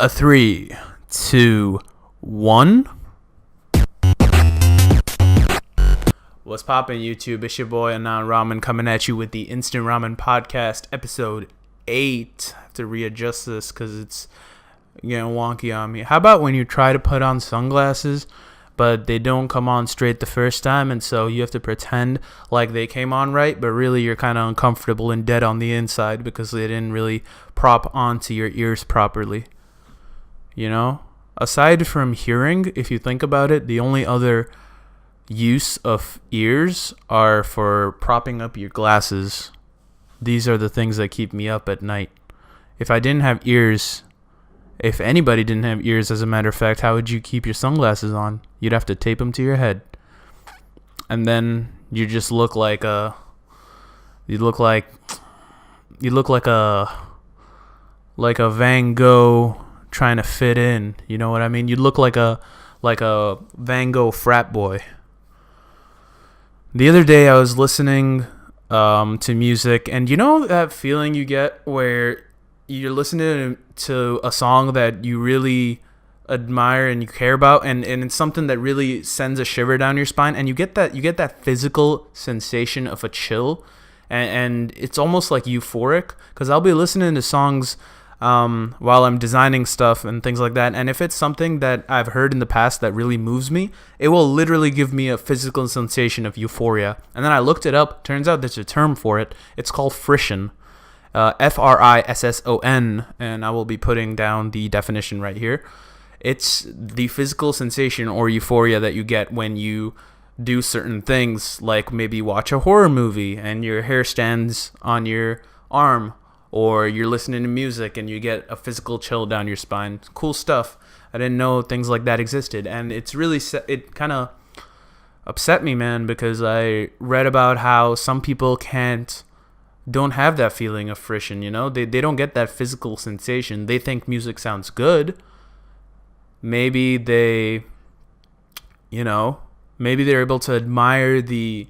A 3, 2, 1. What's poppin', YouTube? It's your boy Raman coming at you with the Instant Ramen Podcast, episode 8. I have to readjust this because it's getting wonky on me. How about when you try to put on sunglasses, but they don't come on straight the first time, and so you have to pretend like they came on right, but really you're kind of uncomfortable and dead on the inside because they didn't really prop onto your ears properly. You know? Aside from hearing, if you think about it, the only other use of ears are for propping up your glasses. These are the things that keep me up at night. If I didn't have ears, if anybody didn't have ears, as a matter of fact, how would you keep your sunglasses on? You'd have to tape them to your head. And then you just look like a Van Gogh trying to fit in. You know what I mean? You'd look like a Van Gogh frat boy. The other day I was listening to music, and you know that feeling you get where you're listening to a song that you really admire and you care about, and it's something that really sends a shiver down your spine, and you get that physical sensation of a chill, and it's almost like euphoric, because I'll be listening to songs while I'm designing stuff and things like that, and if it's something that I've heard in the past that really moves me, it will literally give me a physical sensation of euphoria. And then I looked it up. Turns out there's a term for it. It's called frisson. Frisson, and I will be putting down the definition right here. It's the physical sensation or euphoria that you get when you do certain things, like maybe watch a horror movie and your hair stands on your arm, or you're listening to music and you get a physical chill down your spine. Cool stuff. I didn't know things like that existed, and it's really it kind of upset me, man, because I read about how some people don't have that feeling of frisson, you know? They don't get that physical sensation. They think music sounds good. Maybe they're able to admire the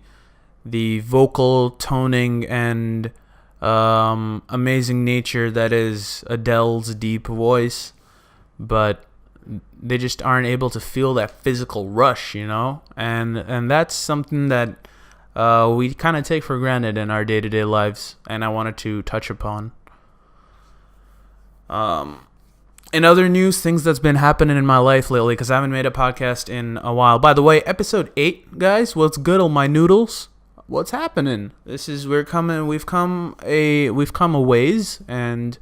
vocal toning and amazing nature that is Adele's deep voice, but they just aren't able to feel that physical rush, you know? And that's something that we kind of take for granted in our day-to-day lives, and I wanted to touch upon. In other news, things that's been happening in my life lately, because I haven't made a podcast in a while. By the way, episode 8, guys, what's good, all my noodles? What's happening? We've come a ways, and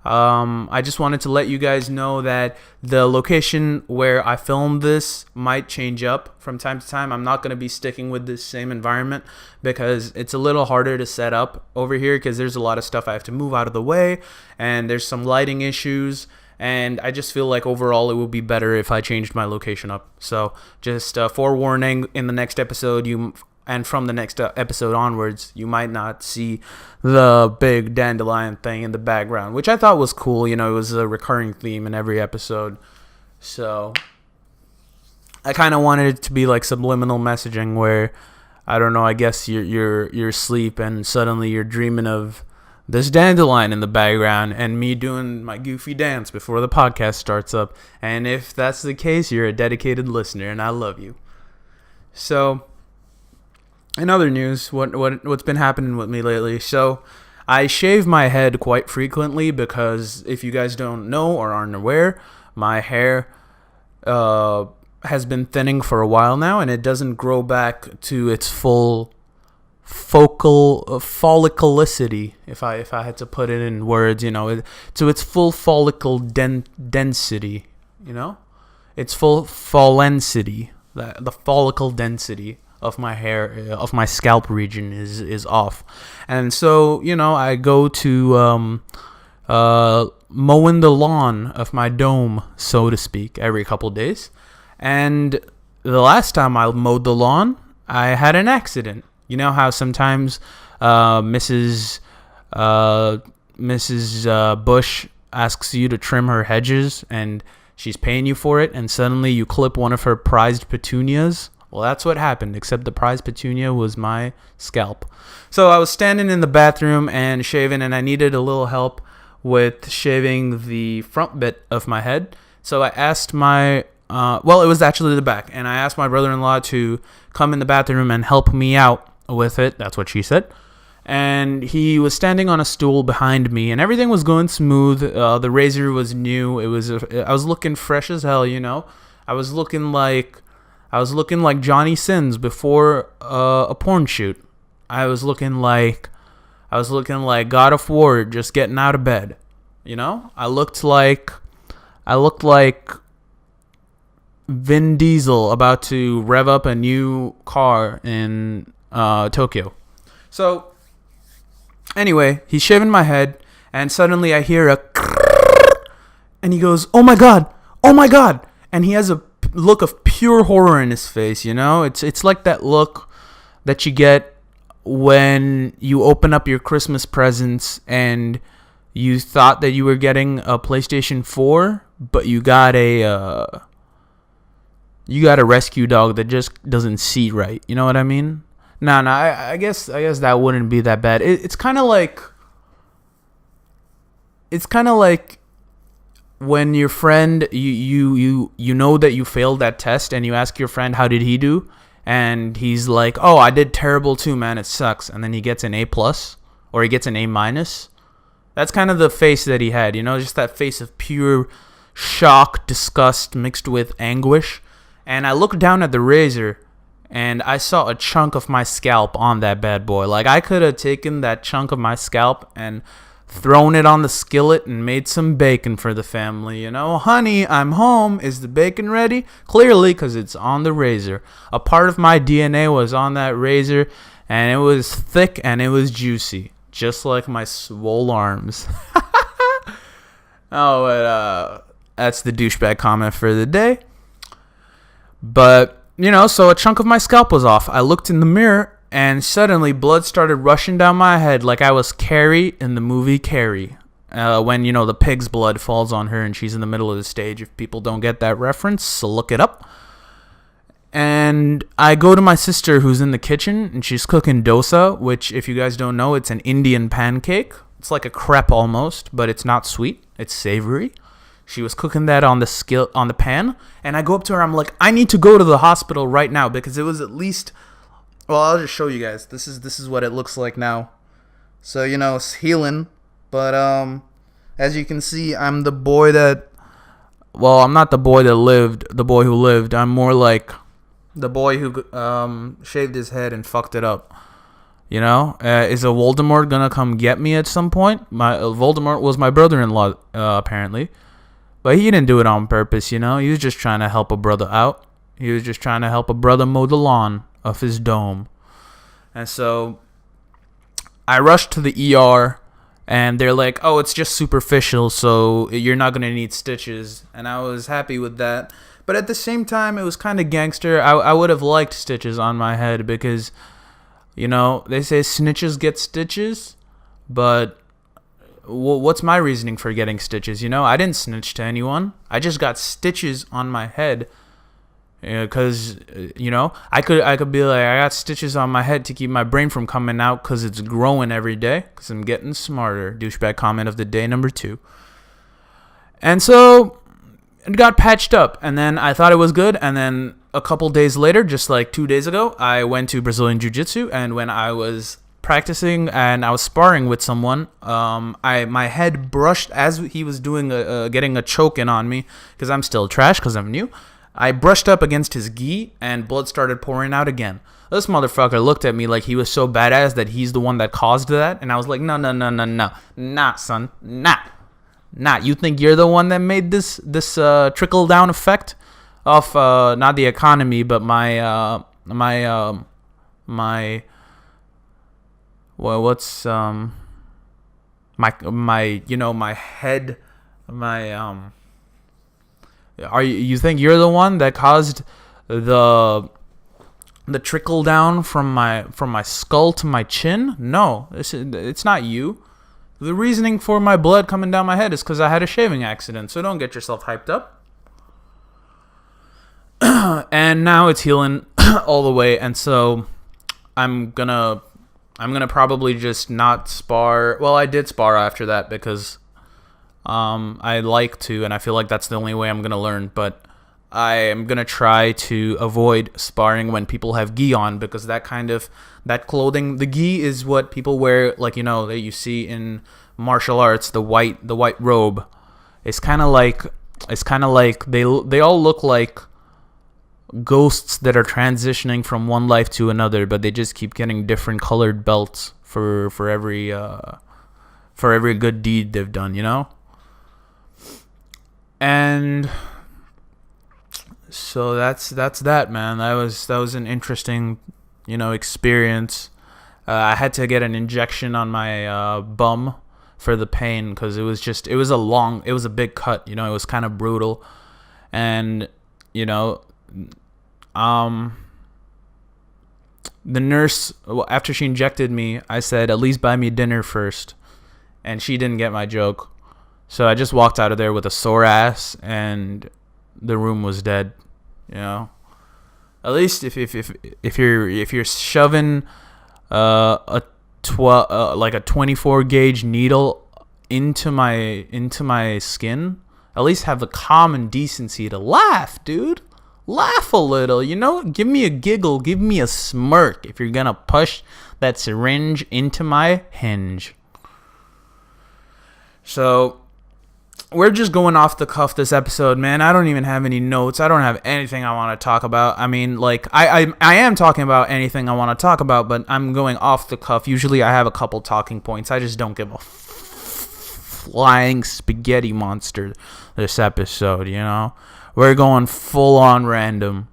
I just wanted to let you guys know that the location where I filmed this might change up from time to time. I'm not going to be sticking with this same environment because it's a little harder to set up over here, because there's a lot of stuff I have to move out of the way, and there's some lighting issues, and I just feel like overall it would be better if I changed my location up. So just forewarning, in the next episode, and from the next episode onwards, you might not see the big dandelion thing in the background, which I thought was cool. You know, it was a recurring theme in every episode. So I kind of wanted it to be like subliminal messaging where, I don't know, I guess you're asleep and suddenly you're dreaming of this dandelion in the background and me doing my goofy dance before the podcast starts up. And if that's the case, you're a dedicated listener, and I love you. So, in other news, what's been happening with me lately? So, I shave my head quite frequently because, if you guys don't know or aren't aware, my hair has been thinning for a while now, and it doesn't grow back to its full folliculicity, if I had to put it in words, you know, to its full follicle density, you know, its full follencity, the follicle density of my hair, of my scalp region is off. And so, you know, I go to mowing the lawn of my dome, so to speak, every couple days. And the last time I mowed the lawn, I had an accident. You know how sometimes Mrs. Bush asks you to trim her hedges and she's paying you for it, and suddenly you clip one of her prized petunias? Well, that's what happened, except the prized petunia was my scalp. So I was standing in the bathroom and shaving, and I needed a little help with shaving the front bit of my head. So I asked my, it was actually the back. And I asked my brother-in-law to come in the bathroom and help me out with it. That's what she said. And he was standing on a stool behind me, and everything was going smooth. The razor was new. I was looking fresh as hell, you know. I was looking like Johnny Sins before a porn shoot. I was looking like God of War just getting out of bed, you know. I looked like Vin Diesel about to rev up a new car in Tokyo. So anyway, he's shaving my head, and suddenly I hear a and he goes, "Oh my god, and he has a look of pure horror in his face, you know. It's like that look that you get when you open up your Christmas presents and you thought that you were getting a PlayStation 4, but you got a rescue dog that just doesn't see right. You know what I mean? No, I guess that wouldn't be that bad. It's kind of like when your friend, you know that you failed that test, and you ask your friend how did he do, and he's like, "Oh, I did terrible too, man. It sucks." And then he gets an A+, or he gets an A-. That's kind of the face that he had, you know, just that face of pure shock, disgust mixed with anguish. And I looked down at the razor, and I saw a chunk of my scalp on that bad boy. Like, I could have taken that chunk of my scalp and thrown it on the skillet and made some bacon for the family, you know. "Honey, I'm home. Is the bacon ready?" Clearly, because it's on the razor. A part of my DNA was on that razor, and it was thick and it was juicy, just like my swole arms. Oh, but that's the douchebag comment for the day. But, you know, so a chunk of my scalp was off. I looked in the mirror, and suddenly blood started rushing down my head like I was Carrie in the movie Carrie. When, you know, the pig's blood falls on her and she's in the middle of the stage. If people don't get that reference, so look it up. And I go to my sister who's in the kitchen, and she's cooking dosa, which, if you guys don't know, it's an Indian pancake. It's like a crepe almost, but it's not sweet. It's savory. She was cooking that on the pan, and I go up to her. I'm like, "I need to go to the hospital right now," because it was at least. Well, I'll just show you guys. This is what it looks like now. So, you know, it's healing, but as you can see, I'm the boy that. Well, I'm not the boy that lived. The boy who lived. I'm more like the boy who shaved his head and fucked it up. You know, is a Voldemort gonna come get me at some point? Voldemort was my brother-in-law, apparently. But he didn't do it on purpose, you know. He was just trying to help a brother out. He was just trying to help a brother mow the lawn of his dome. And so I rushed to the ER, and they're like, "Oh, it's just superficial, so you're not going to need stitches." And I was happy with that. But at the same time, it was kind of gangster. I would have liked stitches on my head because, you know, they say snitches get stitches, but what's my reasoning for getting stitches? You know, I didn't snitch to anyone. I just got stitches on my head because, you know, I could be like, I got stitches on my head to keep my brain from coming out because it's growing every day because I'm getting smarter. Douchebag comment of the day number 2. And so it got patched up, and then I thought it was good, and then a couple days later, just like 2 days ago, I went to Brazilian Jiu-Jitsu, and when I was practicing and I was sparring with someone, my head brushed as he was doing getting a choke in on me because I'm still trash because I'm new. I brushed up against his gi and blood started pouring out again. This motherfucker looked at me like he was so badass that he's the one that caused that, and I was like, no, nah, son, nah. You think you're the one that made this trickle down effect of not the economy but my well, what's my you know, my head, my you think you're the one that caused the trickle down from my skull to my chin? No, it's not you. The reasoning for my blood coming down my head is because I had a shaving accident. So don't get yourself hyped up. And now it's healing all the way, and so I'm gonna probably just not spar. Well, I did spar after that because I like to, and I feel like that's the only way I'm gonna learn. But I am gonna try to avoid sparring when people have gi on, because that clothing, the gi is what people wear, like, that you see in martial arts, the white robe. It's kind of like they all look like ghosts that are transitioning from one life to another, but they just keep getting different colored belts for every good deed they've done. And so that's that, man. That was an interesting, experience. I had to get an injection on my bum for the pain, because it was a big cut. It was kind of brutal, and the nurse, after she injected me, I said, at least buy me dinner first, and she didn't get my joke. So I just walked out of there with a sore ass, and the room was dead. At least if you're shoving a 24 gauge needle into my skin, at least have the common decency to laugh, dude. Laugh a little, Give me a giggle, give me a smirk if you're gonna push that syringe into my hinge. So we're just going off the cuff this episode, man. I don't even have any notes. I don't have anything I want to talk about. I mean, like, I am talking about anything I want to talk about, but I'm going off the cuff. Usually I have a couple talking points. I just don't give a flying spaghetti monster this episode, We're going full on random.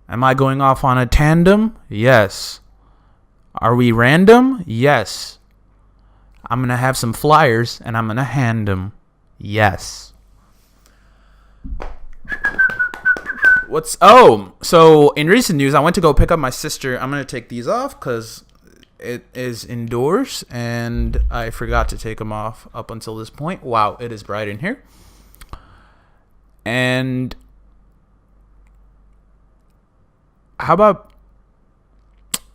Am I going off on a tandem? Yes. Are we random? Yes. I'm going to have some flyers and I'm going to hand them. Yes. So in recent news, I went to go pick up my sister. I'm going to take these off because it is indoors and I forgot to take them off up until this point. Wow, it is bright in here. And how about...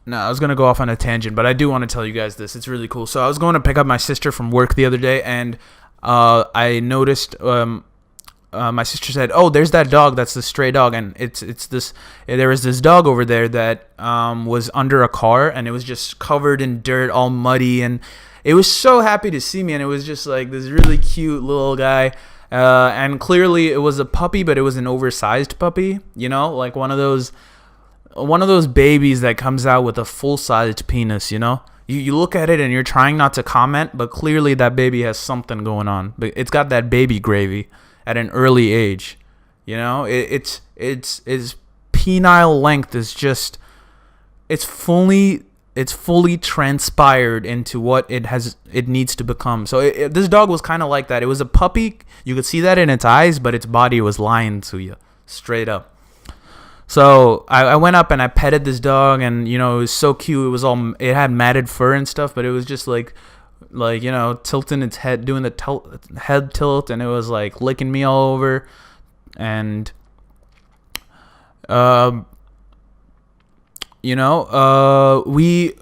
No, I was going to go off on a tangent, but I do want to tell you guys this. It's really cool. So I was going to pick up my sister from work the other day, and I noticed my sister said, "Oh, there's that dog. That's the stray dog." And it's this. There was this dog over there that was under a car, and it was just covered in dirt, all muddy, and it was so happy to see me. And it was just like this really cute little guy. And clearly it was a puppy, but it was an oversized puppy. Like one of those babies that comes out with a full-sized penis. You look at it and you're trying not to comment, but clearly that baby has something going on. But it's got that baby gravy at an early age. Its penile length is just, it's fully transpired into what it needs to become. So this dog was kind of like that. It was a puppy. You could see that in its eyes, but its body was lying to you straight up. So I went up and I petted this dog, and it was so cute. It had matted fur and stuff, but it was just like tilting its head, doing the head tilt, and it was like licking me all over. And we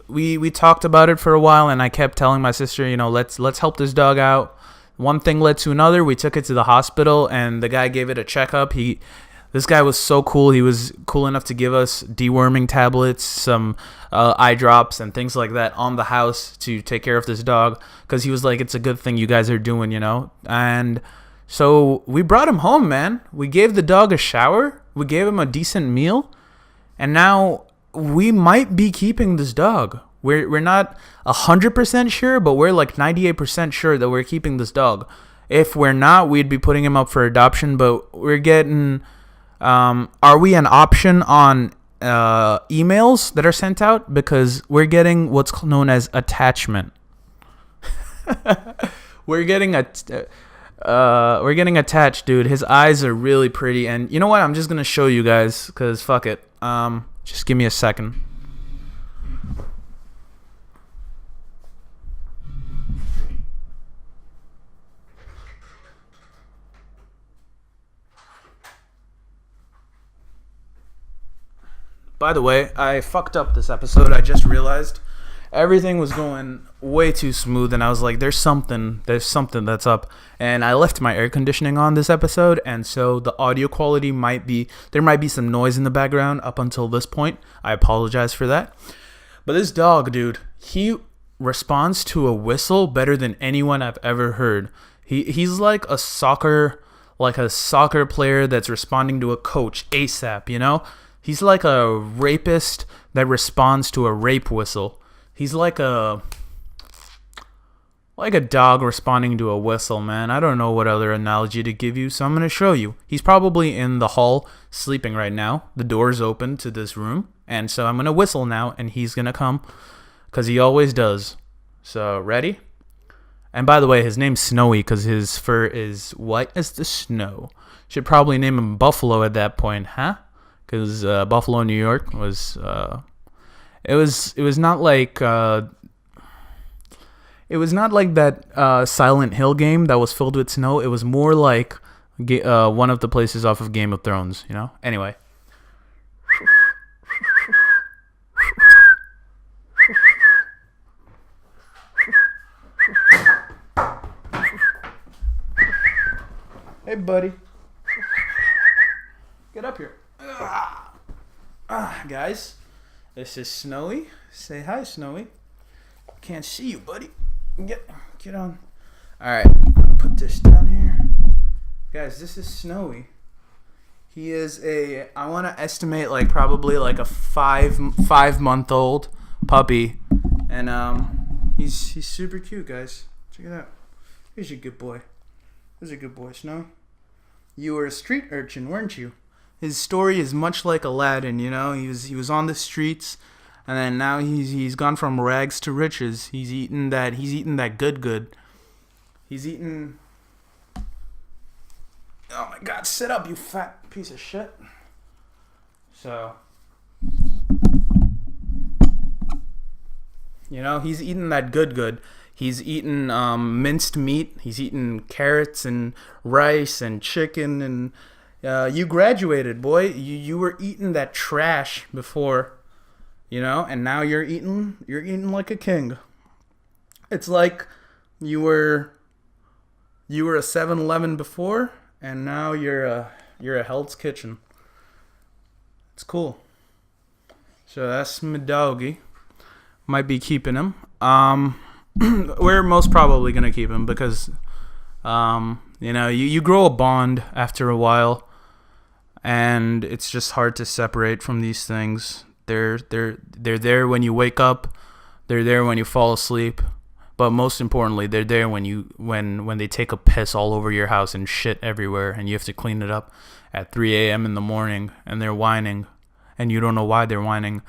talked about it for a while, and I kept telling my sister, let's help this dog out. One thing led to another. We took it to the hospital, and the guy gave it a checkup. This guy was so cool. He was cool enough to give us deworming tablets, some eye drops, and things like that on the house to take care of this dog, because he was like, it's a good thing you guys are doing, And so we brought him home, man. We gave the dog a shower. We gave him a decent meal. And now we might be keeping this dog. We're not 100% sure, but we're like 98% sure that we're keeping this dog. If we're not, we'd be putting him up for adoption, but we're getting... are we an option on emails that are sent out? Because we're getting what's known as attachment. We're getting attached, dude. His eyes are really pretty, and you know what? I'm just gonna show you guys, cause fuck it. Just give me a second. By the way, I fucked up this episode. I just realized. everything was going way too smooth, and I was like, there's something that's up. And I left my air conditioning on this episode, and so the audio quality there might be some noise in the background up until this point. I apologize for that. But this dog, dude, he responds to a whistle better than anyone I've ever heard. He's like a soccer player that's responding to a coach ASAP, you know? He's like a rapist that responds to a rape whistle. He's like a dog responding to a whistle, man. I don't know what other analogy to give you, so I'm going to show you. He's probably in the hall sleeping right now. The door's open to this room, and so I'm going to whistle now, and he's going to come, because he always does. So, ready? And by the way, his name's Snowy because his fur is white as the snow. Should probably name him Buffalo at that point, huh? Because Buffalo, New York was it was not like that Silent Hill game that was filled with snow. It was more like one of the places off of Game of Thrones, you know. Anyway. Hey, buddy. Get up here. Guys, this is Snowy. Say hi, Snowy. Can't see you, buddy. Get on. Alright, put this down here. Guys, this is Snowy. He is I want to estimate probably a 5-month-old puppy. And he's super cute, guys. Check it out. Here's your good boy. Here's a good boy, Snow. You were a street urchin, weren't you? His story is much like Aladdin, you know. He was on the streets, and then now he's gone from rags to riches. He's eaten that good. He's eaten. Oh my God! Sit up, you fat piece of shit. So, you know, he's eaten that good. He's eaten minced meat. He's eaten carrots and rice and chicken. And you graduated, boy. You were eating that trash before, you know. And now you're eating like a king. It's like you were a 7-Eleven before, and now you're a Hell's Kitchen. It's cool. So that's my doggy. Might be keeping him. We're most probably going to keep him because, you know, you grow a bond after a while, and it's just hard to separate from these things. They're there when you wake up, they're there when you fall asleep, but most importantly, they're there when they take a piss all over your house and shit everywhere, and you have to clean it up at 3 a.m. in the morning, and they're whining, and you don't know why they're whining.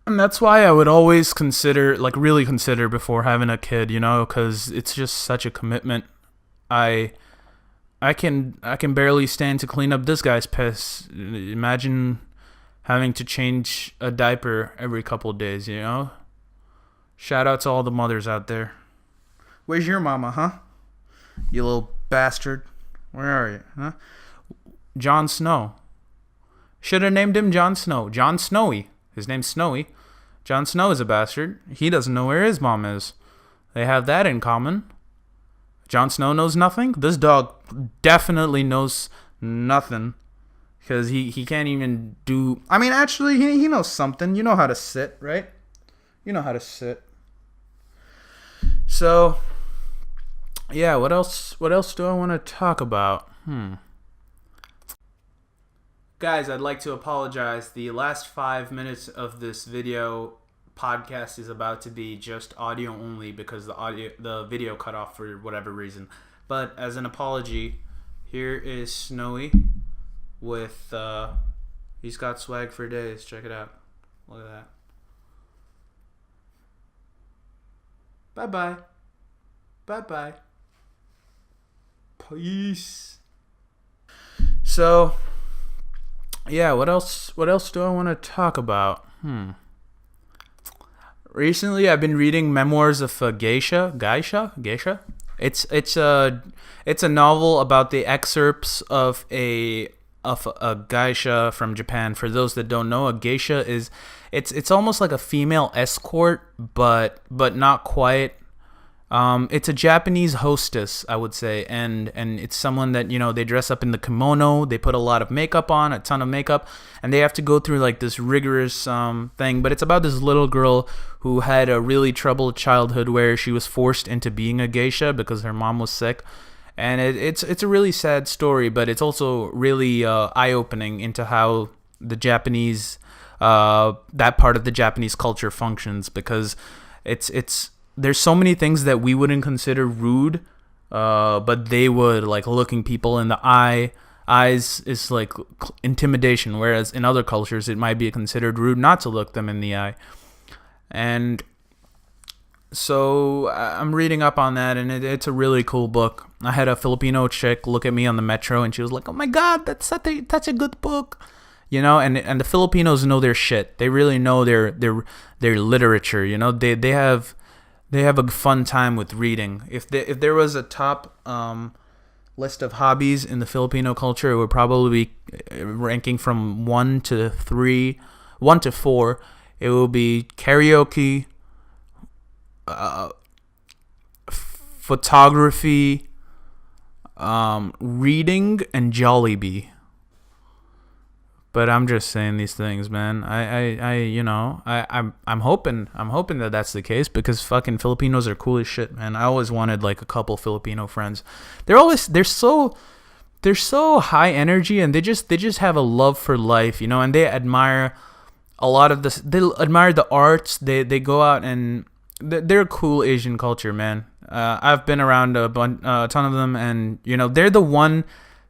And that's why I would always really consider before having a kid, you know, because it's just such a commitment. I can barely stand to clean up this guy's piss. Imagine having to change a diaper every couple of days, you know? Shout out to all the mothers out there. Where's your mama, huh? You little bastard. Where are you, huh? Jon Snow. Should have named him Jon Snow. Jon Snowy. His name's Snowy. Jon Snow is a bastard. He doesn't know where his mom is. They have that in common. Jon Snow knows nothing. This dog definitely knows nothing. Because he can't even do... I mean, actually, he knows something. You know how to sit, right? You know how to sit. So, yeah, what else do I want to talk about? Guys, I'd like to apologize. The last 5 minutes of this video podcast is about to be just audio only because the video cut off for whatever reason. But as an apology, here is Snowy with he's got swag for days. Check it out. Look at that. Bye-bye. Bye-bye. Peace. So, yeah, what else do I want to talk about? Recently, I've been reading Memoirs of a Geisha. It's a novel about the excerpts of a of a geisha from Japan. For those that don't know, a geisha is it's almost like a female escort, but not quite. It's a Japanese hostess, I would say, and it's someone that, you know, they dress up in the kimono, they put a lot of makeup on, a ton of makeup, and they have to go through like this rigorous thing. But it's about this little girl who had a really troubled childhood where she was forced into being a geisha because her mom was sick, and it's a really sad story, but it's also really eye-opening into how the Japanese that part of the Japanese culture functions, because it's there's so many things that we wouldn't consider rude, but they would, like looking people in the eyes is like intimidation, whereas in other cultures it might be considered rude not to look them in the eye. And so I'm reading up on that, and it's a really cool book. I had a Filipino chick look at me on the metro, and she was like, "Oh my God, that's such a good book." You know, and the Filipinos know their shit. They really know their literature. You know, they have a fun time with reading. If there was a top list of hobbies in the Filipino culture, it would probably be ranking from 1 to 4. It will be karaoke, photography, reading, and Jollibee. But I'm just saying these things, man. I'm hoping that that's the case, because fucking Filipinos are cool as shit, man. I always wanted like a couple Filipino friends. They're so high energy, and they just have a love for life, you know, and they admire a lot of this. They admire the arts. They go out, and they're a cool Asian culture, man. I've been around a ton of them, and you know, they're the one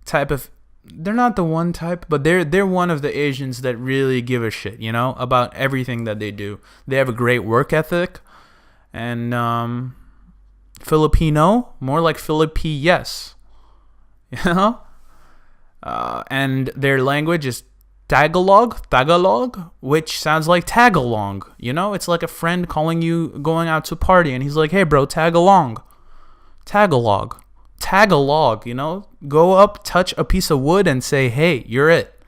type of. They're not the one type, but they're one of the Asians that really give a shit, you know, about everything that they do. They have a great work ethic, and Filipino, more like yes, you know, and their language is Tagalog, which sounds like tag-along, you know. It's like a friend calling you, going out to a party, and he's like, "Hey bro, tag along." Tagalog, you know, go up, touch a piece of wood, and say, "Hey, you're it."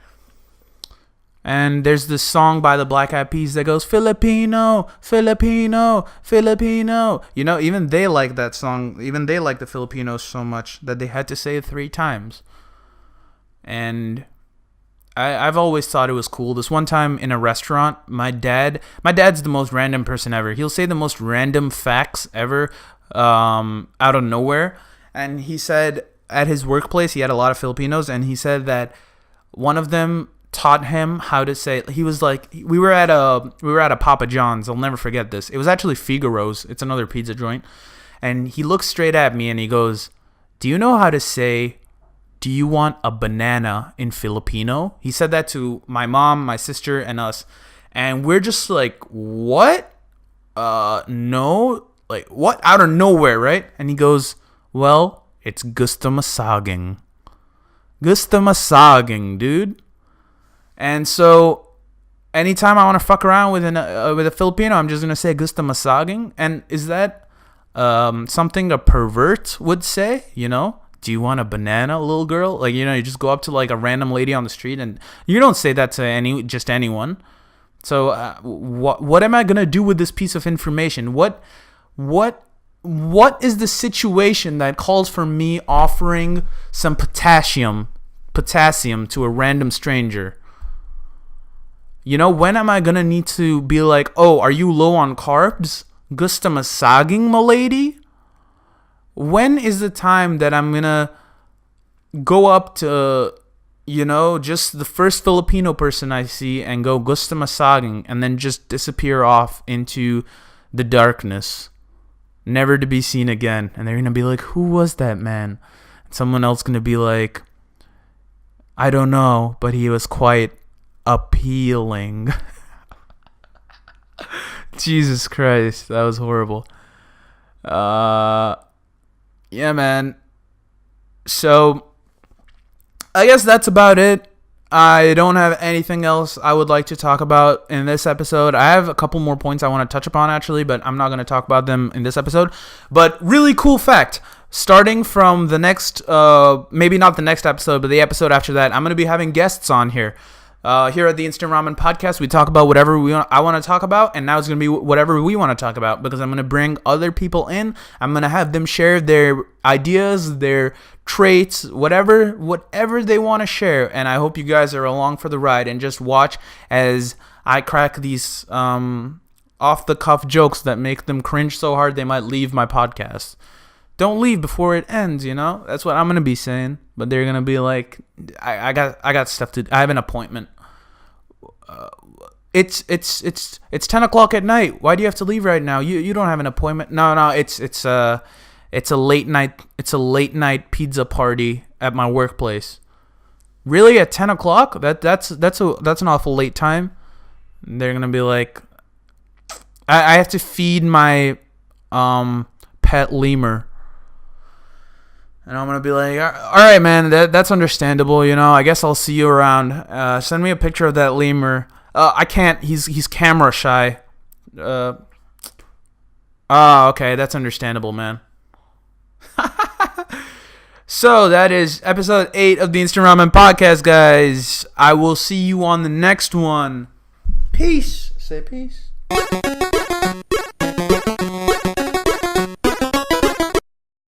And there's this song by the Black Eyed Peas that goes, "Filipino, Filipino, Filipino." You know, even they like that song. Even they like the Filipinos so much that they had to say it 3 times. And I've always thought it was cool. This one time in a restaurant, my dad's the most random person ever. He'll say the most random facts ever, out of nowhere. And he said at his workplace, he had a lot of Filipinos, and he said that one of them taught him how to say. He was like, we were at a Papa John's. I'll never forget this. It was actually Figaro's. It's another pizza joint. And he looked straight at me and he goes, "Do you know how to say, 'Do you want a banana' in Filipino?" He said that to my mom, my sister, and us. And we're just like, "What? No. Like, what?" Out of nowhere, right? And he goes, "Well, it's gusto masaging." Gusto masaging, dude. And so, anytime I want to fuck around with a Filipino, I'm just gonna say gusto masaging. And is that something a pervert would say? You know, "Do you want a banana, little girl?" Like, you know, you just go up to like a random lady on the street, and you don't say that to anyone. So, what am I gonna do with this piece of information? What is the situation that calls for me offering some potassium to a random stranger? You know, when am I gonna need to be like, "Oh, are you low on carbs? Gusto masaging, m'lady?" When is the time that I'm gonna go up to, you know, just the first Filipino person I see and go gusto masaging, and then just disappear off into the darkness, never to be seen again? And they're gonna be like, "Who was that man?" And someone else gonna be like, "I don't know, but he was quite appealing." Jesus Christ, that was horrible. Yeah, man. So I guess that's about it. I don't have anything else I would like to talk about in this episode. I have a couple more points I want to touch upon, actually, but I'm not going to talk about them in this episode. But really cool fact. starting from the next, maybe not the next episode, but the episode after that, I'm going to be having guests on here. Here at the Instant Ramen Podcast, we talk about whatever I want to talk about, and now it's going to be whatever we want to talk about, because I'm going to bring other people in. I'm going to have them share their ideas, their traits, whatever they want to share, and I hope you guys are along for the ride and just watch as I crack these off-the-cuff jokes that make them cringe so hard they might leave my podcast. Don't leave before it ends, you know? That's what I'm going to be saying. But they're going to be like, I got stuff to do. I have an appointment. It's 10 o'clock at night. Why do you have to leave right now? You don't have an appointment. No, it's a late night pizza party at my workplace. Really, at 10 o'clock? That's an awful late time. They're going to be like, I have to feed my pet lemur. And I'm going to be like, all right, man, that's understandable, you know. I guess I'll see you around. Send me a picture of that lemur. I can't. He's camera shy. Okay, that's understandable, man. So that is episode 8 of the Instant Ramen Podcast, guys. I will see you on the next one. Peace. Say peace.